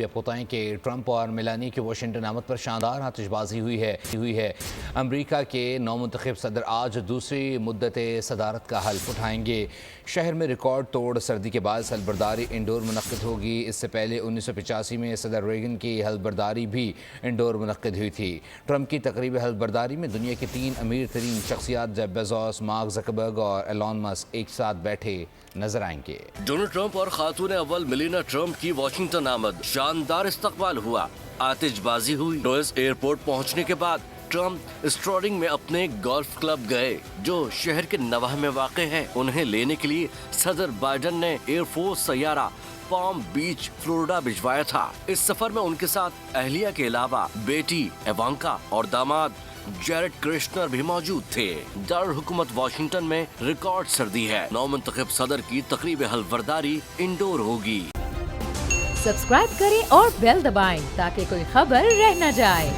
آپ بتائیں کہ ٹرمپ اور میلانی کی واشنگٹن آمد پر شاندار آتش بازی ہوئی ہے۔ امریکہ کے نومنتخب صدر آج دوسری مدت صدارت کا حلف اٹھائیں گے۔ شہر میں ریکارڈ توڑ سردی کے بعد حلف برداری انڈور منعقد ہوگی۔ اس سے پہلے 1985 میں صدر ریگن کی حلف برداری بھی انڈور منعقد ہوئی تھی۔ ٹرمپ کی تقریب حلف برداری میں دنیا کی 3 امیر ترین شخصیات جیف بیزوس، مارک زکربرگ اور ایلون مسک ایک ساتھ بیٹھے نظر آئیں گے۔ ڈونلڈ ٹرمپ اور خاتون اول میلینا ٹرمپ کی واشنگٹن آمد، شاندار استقبال ہوا، آتش بازی ہوئی۔ ڈوئس ایئرپورٹ پہنچنے کے بعد ٹرمپ اسٹرورنگ میں اپنے گولف کلب گئے جو شہر کے نواح میں واقع ہے۔ انہیں لینے کے لیے صدر بائیڈن نے ایئر فورس سیارہ پام بیچ فلوریڈا بھجوایا تھا۔ اس سفر میں ان کے ساتھ اہلیہ کے علاوہ بیٹی ایوانکا اور داماد جیرڈ کرشنر بھی موجود تھے۔ دارالحکومت واشنگٹن میں ریکارڈ سردی ہے۔ نومنتخب صدر کی تقریب حلف برداری انڈور ہوگی۔ سبسکرائب کریں اور بیل دبائیں تاکہ کوئی خبر رہ نہ جائے۔